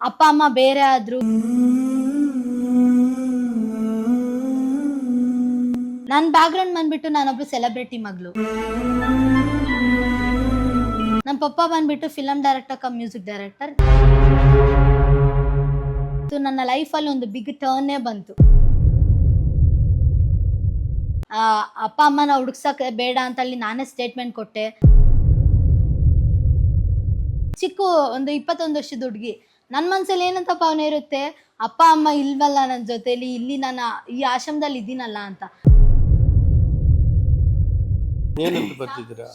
ಅಪ್ಪ ಅಮ್ಮ ಬೇರೆ ಆದ್ರು. ನನ್ನ ಬ್ಯಾಕ್ಗ್ರೌಂಡ್ ಬಂದ್ಬಿಟ್ಟು ನಾನೊಬ್ರು ಸೆಲೆಬ್ರಿಟಿ ಮಗಳು. ನಮ್ಮ ಪಪ್ಪ ಬಂದ್ಬಿಟ್ಟು film director cum music director. ನನ್ನ ಲೈಫಲ್ಲಿ ಒಂದು ಬಿಗ್ ಟರ್ನೇ ಬಂತು. ಅಪ್ಪ ಅಮ್ಮನ ಹುಡುಕ್ಸಕ್ಕೆ ಬೇಡ ಅಂತ ಅಲ್ಲಿ ನಾನೇ ಸ್ಟೇಟ್ಮೆಂಟ್ ಕೊಟ್ಟೆ. ಚಿಕ್ಕ ಒಂದು 21 ವರ್ಷದ ಹುಡುಗಿ, ನನ್ನ ಮನಸ್ಸಲ್ಲಿ ಏನಂತ ಭಾವನೆ ಇರುತ್ತೆ, ಅಪ್ಪ ಅಮ್ಮ ಇಲ್ವಲ್ಲ ನನ್ನ ಜೊತೆಲಿ, ಇಲ್ಲಿ ನಾನು ಈ ಆಶ್ರಮದಲ್ಲಿ ಇದ್ದೀನಲ್ಲ ಅಂತ. ಏನಂತ ಬರ್ತಿದ್ದೀರಾ?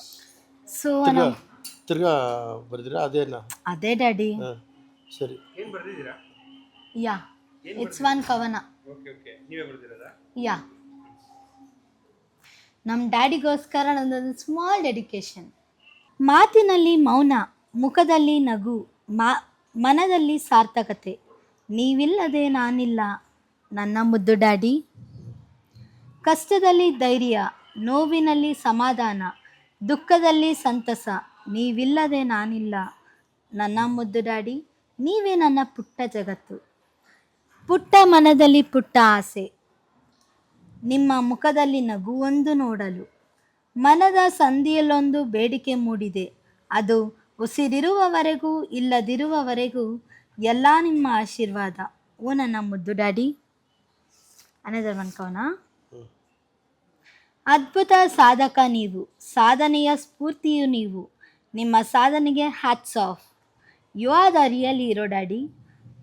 ಸೊ ತಿರ್ಗಾ ಬರ್ದಿರಾ? ಅದೇನಾ? ಅದೇ ಡ್ಯಾಡಿ. ಸರಿ. ಏನು ಬರ್ದಿದ್ದೀರಾ? ಯಾ, ಇಟ್ಸ್ ಒನ್ ಕವನ. ಓಕೆ, ನೀವೇ ಬರ್ದಿರೋದಾ? ಯಾ, ನಮ್ಮ ಡ್ಯಾಡಿಗೋಸ್ಕರ ನನ್ನದೊಂದು ಸ್ಮಾಲ್ ಡೆಡಿಕೇಶನ್. ಮಾತಿನಲ್ಲಿ ಮೌನ, ಮುಖದಲ್ಲಿ ನಗು, ಮನದಲ್ಲಿ ಸಾರ್ಥಕತೆ. ನೀವಿಲ್ಲದೆ ನಾನಿಲ್ಲ ನನ್ನ ಮುದ್ದು ಡ್ಯಾಡಿ. ಕಷ್ಟದಲ್ಲಿ ಧೈರ್ಯ, ನೋವಿನಲ್ಲಿ ಸಮಾಧಾನ, ದುಃಖದಲ್ಲಿ ಸಂತಸ. ನೀವಿಲ್ಲದೆ ನಾನಿಲ್ಲ ನನ್ನ ಮುದ್ದು ಡ್ಯಾಡಿ. ನೀವೇ ನನ್ನ ಪುಟ್ಟ ಜಗತ್ತು. ಪುಟ್ಟ ಮನದಲ್ಲಿ ಪುಟ್ಟ ಆಸೆ, ನಿಮ್ಮ ಮುಖದಲ್ಲಿ ನಗುವೊಂದು ನೋಡಲು. ಮನದ ಸಂಧಿಯಲ್ಲೊಂದು ಬೇಡಿಕೆ ಮೂಡಿದೆ, ಅದು ಉಸಿರಿರುವವರೆಗೂ ಇಲ್ಲದಿರುವವರೆಗೂ ಎಲ್ಲ ನಿಮ್ಮ ಆಶೀರ್ವಾದ. ಓ ನನ್ನ ಮುದ್ದು ಡ್ಯಾಡಿ. ಅನದರ್ ಒನ್ ಕವನ. ಅದ್ಭುತ ಸಾಧಕ ನೀವು, ಸಾಧನೆಯ ಸ್ಫೂರ್ತಿಯು ನೀವು. ನಿಮ್ಮ ಸಾಧನೆಗೆ hats off. You are the real hero daddy.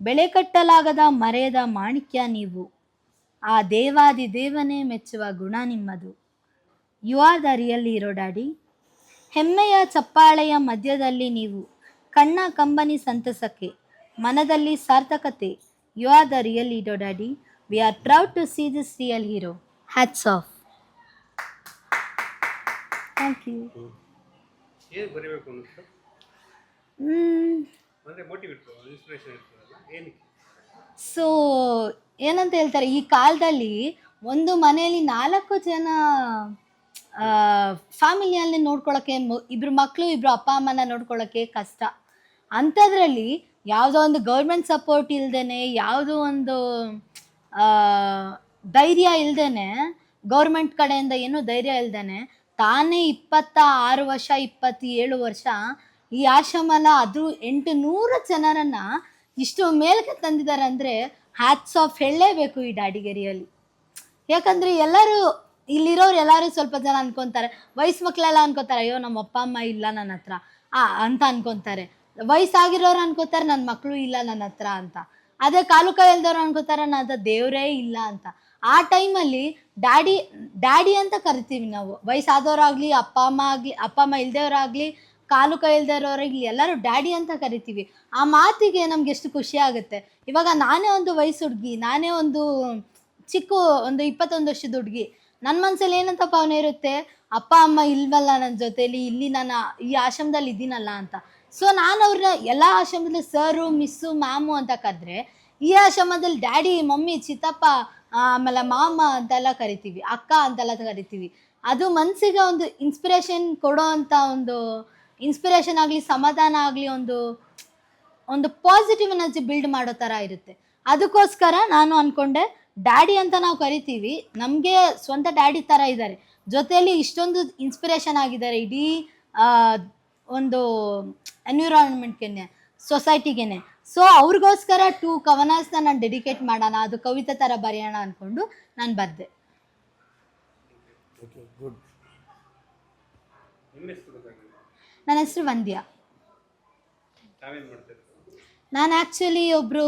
ಬೆಳೆ ಕಟ್ಟಲಾಗದ ಮರೆಯದ ಮಾಣಿಕ್ಯ ನೀವು. ಆ ದೇವಾದಿ ದೇವನೇ ಮೆಚ್ಚುವ ಗುಣ ನಿಮ್ಮದು. You are the real hero daddy. ಹೆಮ್ಮೆಯ ಚಪ್ಪಾಳೆಯ ಮಧ್ಯದಲ್ಲಿ ನೀವು, ಕಣ್ಣ ಕಂಬನಿ ಸಂತಸಕ್ಕೆ, ಮನದಲ್ಲಿ ಸಾರ್ಥಕತೆ. You are the real hero daddy. We are proud to see this real hero. Hats off. Thank you. ಏನು ಬರೀಬೇಕು ಅನ್ನಿಸ್ತು? ಅಂದರೆ ಮೋಟಿವ್ ಇರ್ತದೆ, ಇನ್ಸ್ಪಿರೇಷನ್ ಇರ್ತದಲ್ಲ, ಏನಕ್ಕೆ? ಸೊ ಏನಂತ ಹೇಳ್ತಾರೆ, ಈ ಕಾಲದಲ್ಲಿ ಒಂದು ಮನೆಯಲ್ಲಿ 4 ಜನ ಫ್ಯಾಮಿಲಿಯಲ್ಲಿ ನೋಡ್ಕೊಳ್ಳೋಕ್ಕೆ, ಇಬ್ಬರು ಮಕ್ಕಳು, ಇಬ್ಬರು ಅಪ್ಪ ಅಮ್ಮನ ನೋಡ್ಕೊಳ್ಳೋಕ್ಕೆ ಕಷ್ಟ. ಅಂಥದ್ರಲ್ಲಿ ಯಾವುದೋ ಒಂದು ಗೌರ್ಮೆಂಟ್ ಸಪೋರ್ಟ್ ಇಲ್ದೇ, ಯಾವುದೋ ಒಂದು ಧೈರ್ಯ ಇಲ್ದೇ, ಗೌರ್ಮೆಂಟ್ ಕಡೆಯಿಂದ ಏನೂ ಧೈರ್ಯ ಇಲ್ದೇ ತಾನೇ 26 ವರ್ಷ 27 ವರ್ಷ ಈ ಆಶ್ರಮನ, ಅದು 800 ಜನರನ್ನು ಇಷ್ಟು ಮೇಲಕ್ಕೆ ತಂದಿದ್ದಾರೆ ಅಂದರೆ ಹ್ಯಾಟ್ಸ್ ಆಫ್ ಹೇಳಲೇಬೇಕು ಈ ಡ್ಯಾಡಿಗೆರಿಯಲ್ಲಿ. ಯಾಕಂದರೆ ಎಲ್ಲರೂ ಇಲ್ಲಿರೋರು ಎಲ್ಲರೂ ಸ್ವಲ್ಪ ಜನ ಅನ್ಕೊತಾರೆ, ವಯಸ್ಸು ಮಕ್ಕಳೆಲ್ಲ ಅನ್ಕೋತಾರೆ, ಅಯ್ಯೋ ನಮ್ಮ ಅಪ್ಪ ಅಮ್ಮ ಇಲ್ಲ ನನ್ನ ಹತ್ರ ಅಂತ ಅನ್ಕೊತಾರೆ. ವಯಸ್ಸಾಗಿರೋರು ಅನ್ಕೋತಾರೆ, ನನ್ನ ಮಕ್ಕಳು ಇಲ್ಲ ನನ್ನ ಹತ್ರ ಅಂತ. ಅದೇ ಕಾಲು ಕೈ ಇಲ್ದವ್ರು ಅನ್ಕೋತಾರೆ, ನನ್ನ ದೇವರೇ ಇಲ್ಲ ಅಂತ. ಆ ಟೈಮಲ್ಲಿ ಡ್ಯಾಡಿ ಅಂತ ಕರಿತೀವಿ ನಾವು. ವಯಸ್ಸಾದವರಾಗಲಿ, ಅಪ್ಪ ಅಮ್ಮ ಇಲ್ದೇವರಾಗಲಿ, ಕಾಲು ಕೈ ಇಲ್ದಿರೋರಿಗೆ ಎಲ್ಲರೂ ಡ್ಯಾಡಿ ಅಂತ ಕರಿತೀವಿ. ಆ ಮಾತಿಗೆ ನಮ್ಗೆ ಎಷ್ಟು ಖುಷಿ ಆಗುತ್ತೆ. ಇವಾಗ ನಾನೇ ಒಂದು ವಯಸ್ಸು ಹುಡುಗಿ, ನಾನೇ ಒಂದು ಚಿಕ್ಕ ಒಂದು 21 ವರ್ಷದ ಹುಡುಗಿ, ನನ್ನ ಮನಸ್ಸಲ್ಲಿ ಏನಂತ ಭಾವನೆ ಇರುತ್ತೆ, ಅಪ್ಪ ಅಮ್ಮ ಇಲ್ವಲ್ಲ ನನ್ನ ಜೊತೆಲಿ, ಇಲ್ಲಿ ನಾನು ಈ ಆಶ್ರಮದಲ್ಲಿ ಇದ್ದೀನಲ್ಲ ಅಂತ. ಸೊ ನಾನು ಅವ್ರನ್ನ ಎಲ್ಲ ಆಶ್ರಮದಲ್ಲಿ ಸರು, ಮಿಸ್ಸು, ಮ್ಯಾಮು ಅಂತ ಕರೆದ್ರೆ, ಈ ಆಶ್ರಮದಲ್ಲಿ ಡ್ಯಾಡಿ, ಮಮ್ಮಿ, ಚಿತ್ತಪ್ಪ, ಆಮೇಲೆ ಮಾಮ ಅಂತೆಲ್ಲ ಕರಿತೀವಿ, ಅಕ್ಕ ಅಂತೆಲ್ಲ ಕರಿತೀವಿ. ಅದು ಮನಸ್ಸಿಗೆ ಒಂದು ಇನ್ಸ್ಪಿರೇಷನ್ ಕೊಡೋ ಅಂಥ ಒಂದು ಇನ್ಸ್ಪಿರೇಷನ್ ಆಗಲಿ, ಸಮಾಧಾನ ಆಗಲಿ, ಒಂದು ಪಾಸಿಟಿವ್ ಎನರ್ಜಿ ಬಿಲ್ಡ್ ಮಾಡೋ ಥರ ಇರುತ್ತೆ. ಅದಕ್ಕೋಸ್ಕರ ನಾನು ಅಂದ್ಕೊಂಡೆ, ಡ್ಯಾಡಿ ಅಂತ ನಾವು ಕರಿತೀವಿ, ನಮಗೆ ಸ್ವಂತ ಡ್ಯಾಡಿ ಥರ ಇದ್ದಾರೆ, ಜೊತೆಯಲ್ಲಿ ಇಷ್ಟೊಂದು ಇನ್ಸ್ಪಿರೇಷನ್ ಆಗಿದ್ದಾರೆ ಇಡೀ ಒಂದು ಎನ್ವಿರಾನ್ಮೆಂಟ್ಗೆ, ಸೊಸೈಟಿಗೆ. ಸೊ ಅವ್ರಿಗೋಸ್ಕರ 2 ಕವನಸ್ನ ನಾನು ಡೆಡಿಕೇಟ್ ಮಾಡೋಣ, ಅದು ಕವಿತೆ ಥರ ಬರೆಯೋಣ ಅಂದ್ಕೊಂಡು ನಾನು ಬರೆದೆ. ನನ್ನ ಹೆಸರು ವಂದ್ಯಾ. ನಾನು ಆ್ಯಕ್ಚುಲಿ ಒಬ್ಬರು,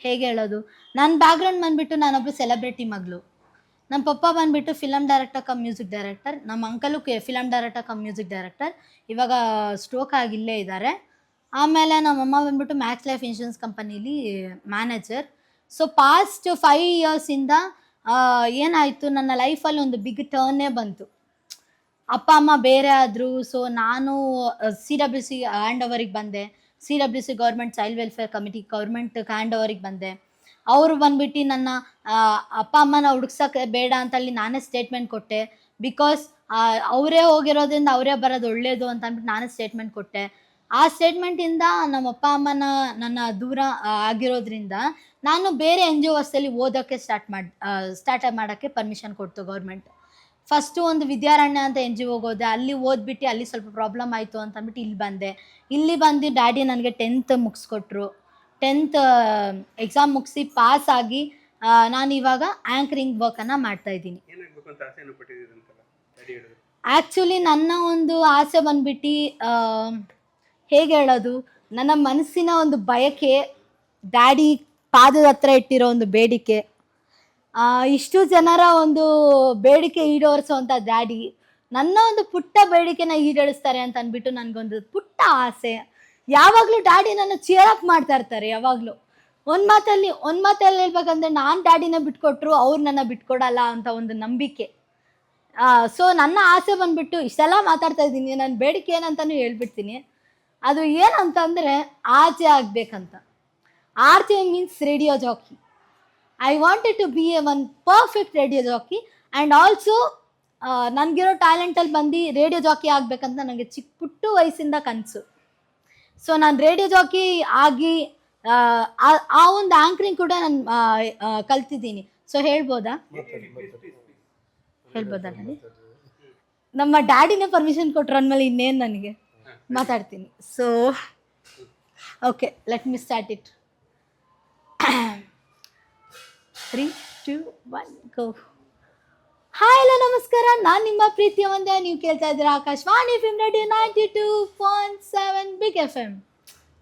ಹೇಗೆ ಹೇಳೋದು, ನನ್ನ ಬ್ಯಾಕ್ಗ್ರೌಂಡ್ ಬಂದುಬಿಟ್ಟು ನಾನೊಬ್ಬರು ಸೆಲೆಬ್ರಿಟಿ ಮಗಳು. ನಮ್ಮ ಪಪ್ಪ ಬಂದುಬಿಟ್ಟು film director cum music director, ನಮ್ಮ uncle film director cum music director. ಇವಾಗ ಸ್ಟ್ರೋಕ್ ಆಗಿಲ್ಲೇ ಇದ್ದಾರೆ. ಆಮೇಲೆ ನಮ್ಮಮ್ಮ ಬಂದುಬಿಟ್ಟು ಮ್ಯಾಕ್ಸ್ ಲೈಫ್ ಇನ್ಶೂರೆನ್ಸ್ ಕಂಪನೀಲಿ ಮ್ಯಾನೇಜರ್. ಸೊ ಪಾಸ್ಟ್ 5 ಇಯರ್ಸಿಂದ ಏನಾಯಿತು, ನನ್ನ ಲೈಫಲ್ಲಿ ಒಂದು ಬಿಗ್ ಟರ್ನೇ ಬಂತು. ಅಪ್ಪ ಅಮ್ಮ ಬೇರೆ ಆದರು. ಸೊ ನಾನು CWC ಹ್ಯಾಂಡ್ ಓವರಿಗೆ ಬಂದೆ. CWC government child welfare committee government hand ಓವರಿಗೆ ಬಂದೆ. ಅವರು ಬಂದ್ಬಿಟ್ಟು ನನ್ನ ಅಪ್ಪ ಅಮ್ಮನ ಹುಡುಕ್ಸಕ್ಕೆ ಬೇಡ ಅಂತ ಅಲ್ಲಿ ನಾನೇ ಸ್ಟೇಟ್ಮೆಂಟ್ ಕೊಟ್ಟೆ. ಬಿಕಾಸ್ ಅವರೇ ಹೋಗಿರೋದ್ರಿಂದ ಅವರೇ ಬರೋದು ಒಳ್ಳೆಯದು ಅಂತ ಅಂದ್ಬಿಟ್ಟು ನಾನೇ ಸ್ಟೇಟ್ಮೆಂಟ್ ಕೊಟ್ಟೆ. ಆ ಸ್ಟೇಟ್ಮೆಂಟಿಂದ ನಮ್ಮ ಅಪ್ಪ ಅಮ್ಮನ ನನ್ನ ದೂರ ಆಗಿರೋದ್ರಿಂದ ನಾನು ಬೇರೆ ಎನ್ ಜಿ ಒಸಲ್ಲಿ ಓದೋಕ್ಕೆ ಸ್ಟಾರ್ಟ್ ಮಾಡೋಕ್ಕೆ ಪರ್ಮಿಷನ್ ಕೊಡ್ತು ಗೌರ್ಮೆಂಟ್. ಫಸ್ಟು ಒಂದು ವಿದ್ಯಾರಣ್ಯ ಅಂತ ಎನ್ ಜಿ ಒಗೆ ಹೋದೆ, ಅಲ್ಲಿ ಓದ್ಬಿಟ್ಟು ಅಲ್ಲಿ ಸ್ವಲ್ಪ ಪ್ರಾಬ್ಲಮ್ ಆಯಿತು ಅಂತ ಅಂದ್ಬಿಟ್ಟು ಇಲ್ಲಿ ಬಂದೆ. ಇಲ್ಲಿ ಬಂದು ಡ್ಯಾಡಿ ನನಗೆ 10th ಮುಗಿಸ್ಕೊಟ್ರು. 10th ಎಕ್ಸಾಮ್ ಮುಗಿಸಿ ಪಾಸ್ ಆಗಿ ನಾನು ಇವಾಗ ಆ್ಯಂಕರಿಂಗ್ ವರ್ಕನ್ನು ಮಾಡ್ತಾಯಿದ್ದೀನಿ. ಏನಾಗಬೇಕು ಅಂತ ಆಸೆಯನ್ನು ಪಟ್ಟಿದ್ದೀರಂತಲ್ಲ ಡ್ಯಾಡಿ ಹೇಳಿದ್ರು. ಆ್ಯಕ್ಚುಲಿ ನನ್ನ ಒಂದು ಆಸೆ ಬಂದ್ಬಿಟ್ಟು ಹೇಗೆ ಹೇಳೋದು, ನನ್ನ ಮನಸ್ಸಿನ ಒಂದು ಬಯಕೆ, ಡ್ಯಾಡಿ ಪಾದದ ಹತ್ರ ಇಟ್ಟಿರೋ ಒಂದು ಬೇಡಿಕೆ, ಇಷ್ಟು ಜನರ ಒಂದು ಬೇಡಿಕೆ ಈಡೇರಿಸೋವಂಥ ಡ್ಯಾಡಿ ನನ್ನ ಒಂದು ಪುಟ್ಟ ಬೇಡಿಕೆನ ಈಡೇರಿಸ್ತಾರೆ ಅಂತ ಅಂದ್ಬಿಟ್ಟು ನನಗೊಂದು ಪುಟ್ಟ ಆಸೆ. ಯಾವಾಗಲೂ ಡ್ಯಾಡಿ ನನ್ನ ಚಿಯರ್ ಅಪ್ ಮಾಡ್ತಾ ಇರ್ತಾರೆ. ಯಾವಾಗಲೂ ಒಂದು ಮಾತಲ್ಲಿ ಹೇಳ್ಬೇಕಂದ್ರೆ ನಾನು ಡ್ಯಾಡಿನ ಬಿಟ್ಕೊಟ್ರು ಅವ್ರು ನನ್ನ ಬಿಟ್ಕೊಡಲ್ಲ ಅಂತ ಒಂದು ನಂಬಿಕೆ. ಸೊ ನನ್ನ ಆಸೆ ಬಂದ್ಬಿಟ್ಟು ಇಷ್ಟೆಲ್ಲ ಮಾತಾಡ್ತಾ ಇದ್ದೀನಿ, ನನ್ನ ಬೇಡಿಕೆ ಏನಂತಲೂ ಹೇಳ್ಬಿಡ್ತೀನಿ. ಅದು ಏನಂತಂದರೆ ಆರ್ಜೆ ಆಗಬೇಕಂತ. RJ means radio jockey. I wanted to be one perfect radio jockey. And also ನನಗಿರೋ ಟ್ಯಾಲೆಂಟಲ್ಲಿ ಬಂದು ರೇಡಿಯೋ ಜಾಕಿ ಆಗಬೇಕಂತ ನನಗೆ ಚಿಕ್ಕ ಪುಟ್ಟು ವಯಸ್ಸಿಂದ ಕನಸು. ಸೊ ನಾನು ರೇಡಿಯೋ ಜಾಕಿ ಆಗಿ ಆ ಒಂದು ಆ್ಯಂಕರಿಂಗ್ ಕೂಡ ನಾನು ಕಲ್ತಿದ್ದೀನಿ. ಸೊ ಹೇಳ್ಬೋದಾ ನಾನು ನಮ್ಮ ಡ್ಯಾಡಿನೇ ಪರ್ಮಿಷನ್ ಕೊಟ್ಟರು ಅಂದಮೇಲೆ ಇನ್ನೇನು ನನಗೆ ಮಾತಾಡ್ತೀನಿ. So okay, let me start it. 3, 2, 1 go. Hi hello ನಮಸ್ಕಾರ, ನಾನು ನಿಮ್ಮ ಪ್ರೀತಿಯ ಒಂದೇ. ನೀವು ಕೇಳ್ತಾ ಇದ್ದೀರಾ Akashvani FM radio 92.7 big FM.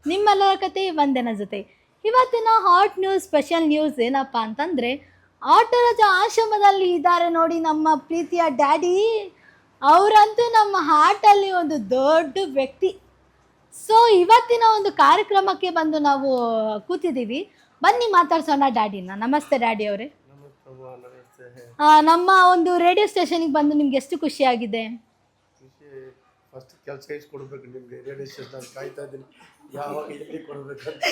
ನಿಮ್ಮೆಲ್ಲರ ಕತೆ ಒಂದೇನ ಜೊತೆ. ಇವತ್ತಿನ ಹಾಟ್ ನ್ಯೂಸ್, ಸ್ಪೆಷಲ್ ನ್ಯೂಸ್ ಏನಪ್ಪ ಅಂತಂದರೆ, ಆಟೋರಾಜ ಆಶ್ರಮದಲ್ಲಿ ಇದ್ದಾರೆ ನೋಡಿ ನಮ್ಮ ಪ್ರೀತಿಯ ಡ್ಯಾಡಿ. ಅವರಂತೂ ನಮ್ಮ ಹಾರ್ಟಲ್ಲಿ ಒಂದು ದೊಡ್ಡ ವ್ಯಕ್ತಿ. ಸೊ ಇವತ್ತಿನ ಒಂದು ಕಾರ್ಯಕ್ರಮಕ್ಕೆ ಬಂದು ನಾವು ಕೂತಿದ್ದೀವಿ. ಬನ್ನಿ ಮಾತಾಡ್ಸೋಣ ಡ್ಯಾಡಿನ. ನಮಸ್ತೆ ಡ್ಯಾಡಿ ಅವರೇ. ನಮ್ಮ ಒಂದು ರೇಡಿಯೋ ಸ್ಟೇಷನಿಗೆ ಬಂದು ನಿಮ್ಗೆ ಎಷ್ಟು ಖುಷಿಯಾಗಿದೆ? ಫಸ್ಟ್ ಕೆಲಸ ಕೊಡ್ಬೇಕು ನಿಮಗೆ, ರೇಡಿಯೋ ಸ್ಟೇಷನ್ ಕಾಯ್ತಾ ಇದ್ದೀನಿ ಯಾವಾಗ ಎಲ್ಲಿ ಕೊಡಬೇಕಂತ.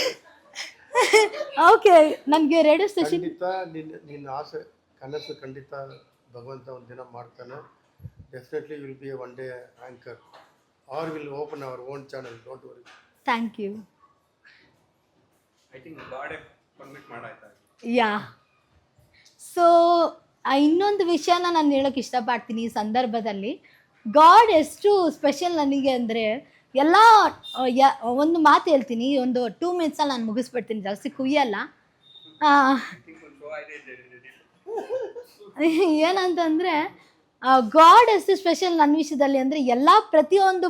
ಓಕೆ, ನನಗೆ ರೇಡಿಯೋ ಸ್ಟೇಷನ್ ಖಂಡಿತ ನಿನ್ನ ಆಸೆ ಕನಸು ಖಂಡಿತ ಭಗವಂತ ಒಂದು ದಿನ ಮಾಡ್ತಾನೆ. Definitely will be a one day anchor are will open our own channel, don't worry. Thank you. I think god permit ಮಾಡಾಯ್ತಾ? ಯಾ. ಸೊ ಇನ್ನೊಂದು ವಿಷಯನ ನಾನು ಹೇಳೋಕ್ಕೆ ಇಷ್ಟಪಡ್ತೀನಿ ಈ ಸಂದರ್ಭದಲ್ಲಿ. ಗಾಡ್ ಎಷ್ಟು ಸ್ಪೆಷಲ್ ನನಗೆ ಅಂದರೆ, ಎಲ್ಲ ಒಂದು ಮಾತು ಹೇಳ್ತೀನಿ, ಒಂದು 2 ಮಿನಿಟ್ಸಲ್ಲಿ ನಾನು ಮುಗಿಸ್ಬಿಡ್ತೀನಿ, ಜಾಸ್ತಿ ಕುಯ್ಯಲ್ಲ. ಏನಂತಂದರೆ ಗಾಡ್ ಎಷ್ಟು ಸ್ಪೆಷಲ್ ನನ್ನ ವಿಷಯದಲ್ಲಿ ಅಂದರೆ, ಎಲ್ಲ ಪ್ರತಿಯೊಂದು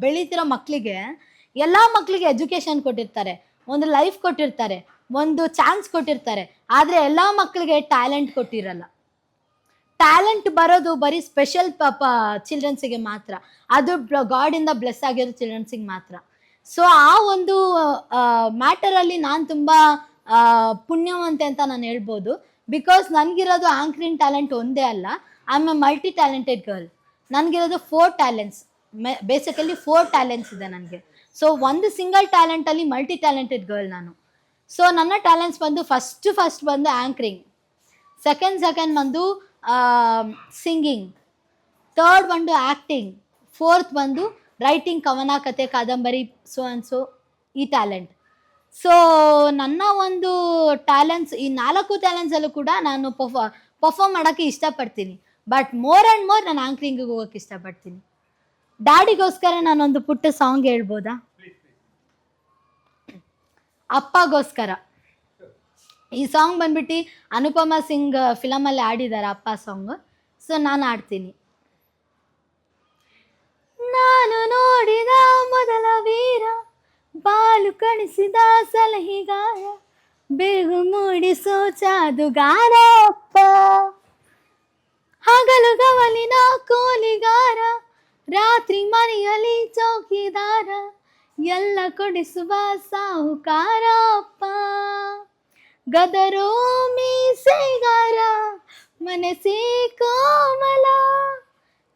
ಬೆಳೀತಿರೋ ಮಕ್ಕಳಿಗೆ, ಎಲ್ಲ ಮಕ್ಕಳಿಗೆ ಎಜುಕೇಷನ್ ಕೊಟ್ಟಿರ್ತಾರೆ, ಒಂದು ಲೈಫ್ ಕೊಟ್ಟಿರ್ತಾರೆ, ಒಂದು ಚಾನ್ಸ್ ಕೊಟ್ಟಿರ್ತಾರೆ. ಆದರೆ ಎಲ್ಲ ಮಕ್ಕಳಿಗೆ ಟ್ಯಾಲೆಂಟ್ ಕೊಟ್ಟಿರಲ್ಲ. ಟ್ಯಾಲೆಂಟ್ ಬರೋದು ಬರೀ ಸ್ಪೆಷಲ್ ಚಿಲ್ಡ್ರನ್ಸಿಗೆ ಮಾತ್ರ. ಅದು ಗಾಡಿಂದ ಬ್ಲೆಸ್ ಆಗಿರೋ ಚಿಲ್ಡ್ರನ್ಸಿಗೆ ಮಾತ್ರ. ಸೊ ಆ ಒಂದು ಮ್ಯಾಟರಲ್ಲಿ ನಾನು ತುಂಬ ಪುಣ್ಯವಂತೆ ಅಂತ ನಾನು ಹೇಳ್ಬೋದು. ಬಿಕಾಸ್ ನನಗಿರೋದು ಆ್ಯಂಕರಿಂಗ್ ಟ್ಯಾಲೆಂಟ್ ಒಂದೇ ಅಲ್ಲ, I am a multi talented girl. ನನಗಿರೋದು 4 ಟ್ಯಾಲೆಂಟ್ಸ್, ಬೇಸಿಕಲಿ 4 ಟ್ಯಾಲೆಂಟ್ಸ್ ಇದೆ ನನಗೆ. ಸೊ ಒಂದು ಸಿಂಗಲ್ ಟ್ಯಾಲೆಂಟಲ್ಲಿ ಮಲ್ಟಿ ಟ್ಯಾಲೆಂಟೆಡ್ ಗರ್ಲ್ ನಾನು. ಸೊ ನನ್ನ ಟ್ಯಾಲೆಂಟ್ಸ್ ಬಂದು ಫಸ್ಟ್ ಬಂದು ಆ್ಯಂಕರಿಂಗ್, ಸೆಕೆಂಡ್ ಬಂದು ಸಿಂಗಿಂಗ್, ಥರ್ಡ್ ಬಂದು ಆ್ಯಕ್ಟಿಂಗ್, ಫೋರ್ತ್ ಬಂದು ರೈಟಿಂಗ್, ಕವನ, ಕತೆ, ಕಾದಂಬರಿ, ಸೊ ಈ ಟ್ಯಾಲೆಂಟ್. ಸೊ ನನ್ನ ಒಂದು ಟ್ಯಾಲೆಂಟ್ಸ್, ಈ 4 ಟ್ಯಾಲೆಂಟ್ಸಲ್ಲೂ ಕೂಡ ನಾನು ಪರ್ಫಾರ್ಮ್ ಮಾಡೋಕ್ಕೆ ಇಷ್ಟಪಡ್ತೀನಿ. ಬಟ್ ಮೋರ್ ಆ್ಯಂಡ್ ಮೋರ್ ನಾನು ಆ್ಯಂಕರಿಂಗಿಗೆ ಹೋಗೋಕ್ಕೆ ಇಷ್ಟಪಡ್ತೀನಿ. ಡ್ಯಾಡಿಗೋಸ್ಕರ ನಾನೊಂದು ಪುಟ್ಟ ಸಾಂಗ್ ಹೇಳ್ಬೋದಾ? ಅಪ್ಪಗೋಸ್ಕರ. ಈ ಸಾಂಗ್ ಬಂದ್ಬಿಟ್ಟು ಅನುಪಮ ಸಿಂಗ್ ಫಿಲಮಲ್ಲಿ ಆಡಿದ್ದಾರೆ, ಅಪ್ಪ ಸಾಂಗ್. ಸೊ ನಾನು ಆಡ್ತೀನಿ. ನಾನು ನೋಡಿದ ಮೊದಲ ವೀರ, ಬಾಲು ಕಣಿಸಿದ ಸಲಹಿಗಾರ, ಬೇಗು ಮೂಡಿಸೋ ಜಾದುಗಾರ ಅಪ್ಪ, ಹಗಲು ಗವಲಿನ ಕೋಲಿಗಾರ, ರಾತ್ರಿ ಮನೆಯಲ್ಲಿ ಚೌಕಿದಾರ, ಎಲ್ಲ ಕೊಡಿಸುವ ಸಾಹುಕಾರ ಅಪ್ಪ, ಗದರೋ ಮೀಸೆಗಾರ, ಮನಸ್ಸೇ ಕೋಮಲ,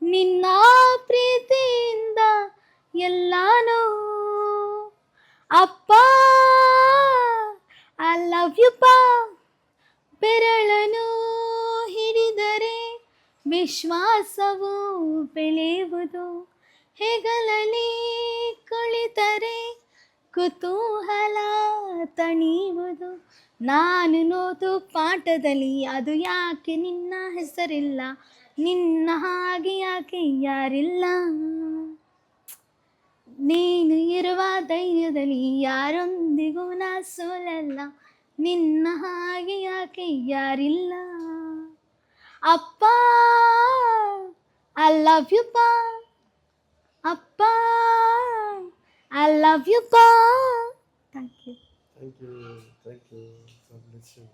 ನಿನ್ನ ಪ್ರೀತಿಯಿಂದ ಎಲ್ಲಾನು ಅಪ್ಪ, ಐ ಲವ್ ಯು ಪಾ, ಬೆರಳನು ಹಿಡಿದರೆ ವಿಶ್ವಾಸವು ಬೆಳೆಯುವುದು, ಹೆಗಲಲ್ಲಿ ಕುಳಿತರೆ ಕುತೂಹಲ ತಣಿಯುವುದು. ನಾನು ನೋದು ಪಾಠದಲ್ಲಿ ಅದು ಯಾಕೆ ನಿನ್ನ ಹೆಸರಿಲ್ಲ, ನಿನ್ನ ಹಾಗೆ ಯಾಕೆ ಯಾರಿಲ್ಲ. ನೀನು ಇರುವ ಧೈರ್ಯದಲ್ಲಿ ಯಾರೊಂದಿಗೂ ನಾ ಸೋಲಲ್ಲ, ನಿನ್ನ ಹಾಗೆ ಯಾಕೆ ಯಾರಿಲ್ಲ. ಅಪ್ಪ ಐ ಲವ್ ಯು ಪಾ, ಅಪ್ಪ ಐ ಲವ್ ಯು ಪಾ. Thank you. Thank you. God bless you.